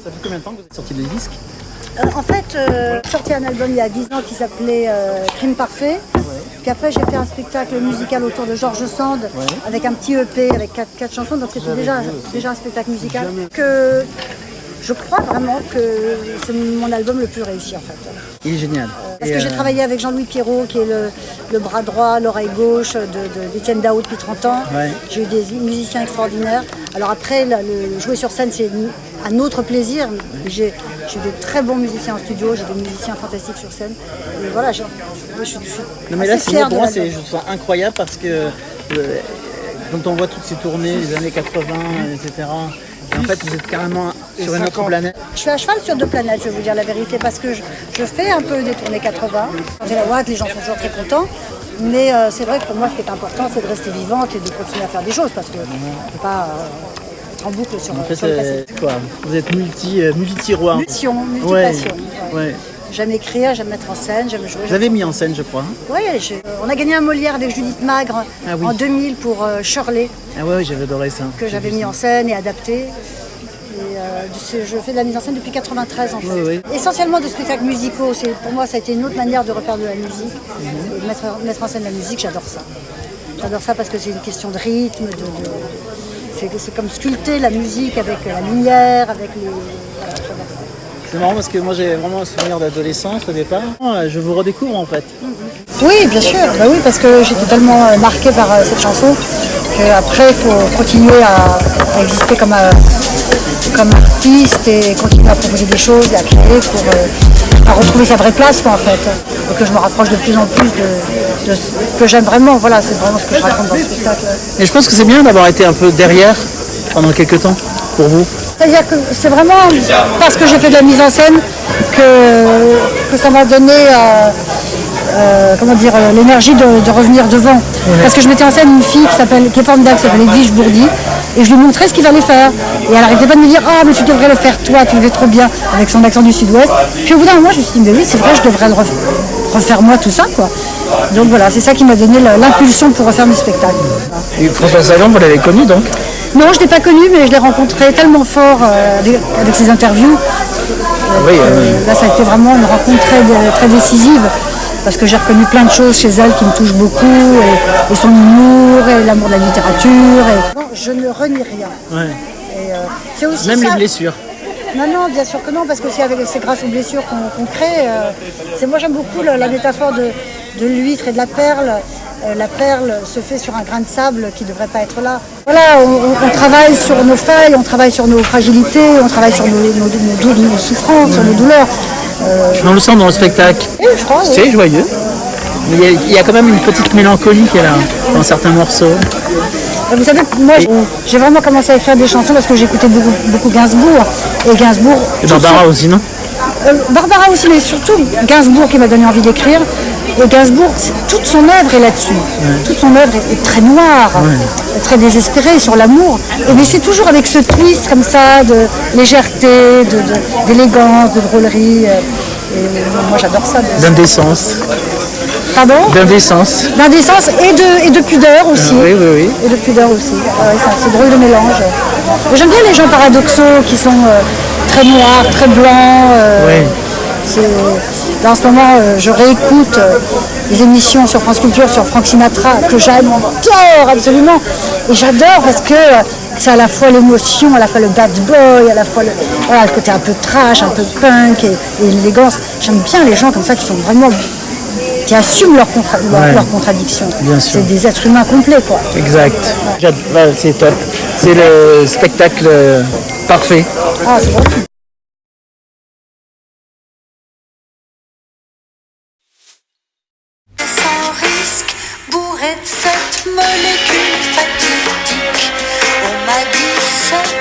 Ça fait combien de temps que vous êtes sorti des disques? En fait, j'ai sorti un album il y a 10 ans qui s'appelait Crime Parfait. Ouais. Puis après, j'ai fait un spectacle musical autour de Georges Sand avec un petit EP avec 4 chansons. Donc c'était déjà un spectacle musical. Que je crois vraiment que c'est mon album le plus réussi en fait. Il est génial. Parce que j'ai travaillé avec Jean-Louis Pierrot, qui est le bras droit, l'oreille gauche d'Étienne Dao depuis 30 ans. Ouais. J'ai eu des musiciens extraordinaires. Alors après, jouer sur scène, c'est un autre plaisir. J'ai des très bons musiciens en studio, j'ai des musiciens fantastiques sur scène. Et voilà, je suis non mais là, fière pour moi, je trouve ça incroyable parce que quand on voit toutes ces tournées, les années 80, etc., en fait, vous êtes carrément sur une autre planète. Je suis à cheval sur 2 planètes, je vais vous dire la vérité, parce que je fais un peu des tournées 80. Quand j'ai la WAC, les gens sont toujours très contents. Mais c'est vrai que pour moi, ce qui est important, c'est de rester vivante et de continuer à faire des choses, parce qu'on ne peut pas être en boucle sur le passé. Quoi, vous êtes multi-tiroir. Multi-passion. Ouais. J'aime écrire, j'aime mettre en scène, j'aime jouer. Vous avez mis en scène, je crois. Oui, on a gagné un Molière avec Judith Magre en 2000 pour Shirley. Ah ouais, j'avais adoré ça. Que j'avais mis en scène et adapté. Et je fais de la mise en scène depuis 93 en fait. Oui. Essentiellement de spectacles musicaux. Pour moi, ça a été une autre manière de refaire de la musique. Et de mettre en scène la musique, j'adore ça. J'adore ça parce que c'est une question de rythme, c'est comme sculpter la musique avec la lumière, avec les... Voilà, j'adore ça. C'est marrant parce que moi j'ai vraiment un souvenir d'adolescence au départ. Je vous redécouvre en fait. Oui, bien sûr. Bah oui, parce que j'étais tellement marquée par cette chanson qu'après il faut continuer à exister comme artiste et continuer à proposer des choses et à créer pour retrouver sa vraie place quoi, en fait. Et que je me rapproche de plus en plus de ce que j'aime vraiment. Voilà, c'est vraiment ce que je raconte dans le spectacle. Et je pense que c'est bien d'avoir été un peu derrière pendant quelques temps pour vous. C'est-à-dire que c'est vraiment parce que j'ai fait de la mise en scène que ça m'a donné l'énergie de revenir devant. Ouais. Parce que je mettais en scène une fille qui est formidable, qui s'appelle Edwige Bourdi, et je lui montrais ce qu'il fallait faire. Et elle n'arrêtait pas de me dire « Ah, mais tu devrais le faire toi, tu le fais trop bien », avec son accent du sud-ouest. Puis au bout d'un moment, je me suis dit « Mais oui, c'est vrai, je devrais le refaire moi, tout ça, quoi ». Donc voilà, c'est ça qui m'a donné l'impulsion pour refaire mes spectacles. Et François Sagan, vous l'avez connu donc? Non, je ne l'ai pas connu, mais je l'ai rencontré tellement fort avec ses interviews. Là, ça a été vraiment une rencontre très décisive, parce que j'ai reconnu plein de choses chez elle qui me touchent beaucoup, et son humour, et l'amour de la littérature. Non, je ne renie rien. Ouais. C'est aussi même les blessures. Non, bien sûr que non, parce que c'est grâce aux blessures qu'on crée. Moi, j'aime beaucoup la métaphore de l'huître et de la perle. La perle se fait sur un grain de sable qui ne devrait pas être là. Voilà, on travaille sur nos failles, on travaille sur nos fragilités, on travaille sur nos souffrances, sur nos douleurs. On le sent dans le spectacle. Oui, je crois. C'est joyeux. Mais il y a quand même une petite mélancolie qui est là, dans certains morceaux. Vous savez, moi, j'ai vraiment commencé à écrire des chansons parce que j'écoutais beaucoup Gainsbourg. Et Gainsbourg... Et Barbara aussi, non? Barbara aussi, mais surtout Gainsbourg qui m'a donné envie d'écrire. Et Gainsbourg, toute son œuvre est là-dessus. Ouais. Toute son œuvre est très noire, très désespérée sur l'amour. Mais c'est toujours avec ce twist comme ça, de légèreté, d'élégance, de drôlerie. Et moi, j'adore ça. D'indécence. Pardon? D'indécence. D'indécence et de pudeur aussi. Oui. Et de pudeur aussi. C'est drôle de mélange. J'aime bien les gens paradoxaux qui sont très noirs, très blancs. Là, en ce moment, je réécoute les émissions sur France Culture sur Frank Sinatra, que j'adore absolument. Et j'adore parce que c'est à la fois l'émotion, à la fois le bad boy, à la fois le côté un peu trash, un peu punk et l'élégance. J'aime bien les gens comme ça qui assument leurs contradictions. C'est des êtres humains complets, quoi. Exact. C'est top. C'est le spectacle parfait. Ah, c'est gentil. Bourré de cette molécule fatidique, on m'a dit c'est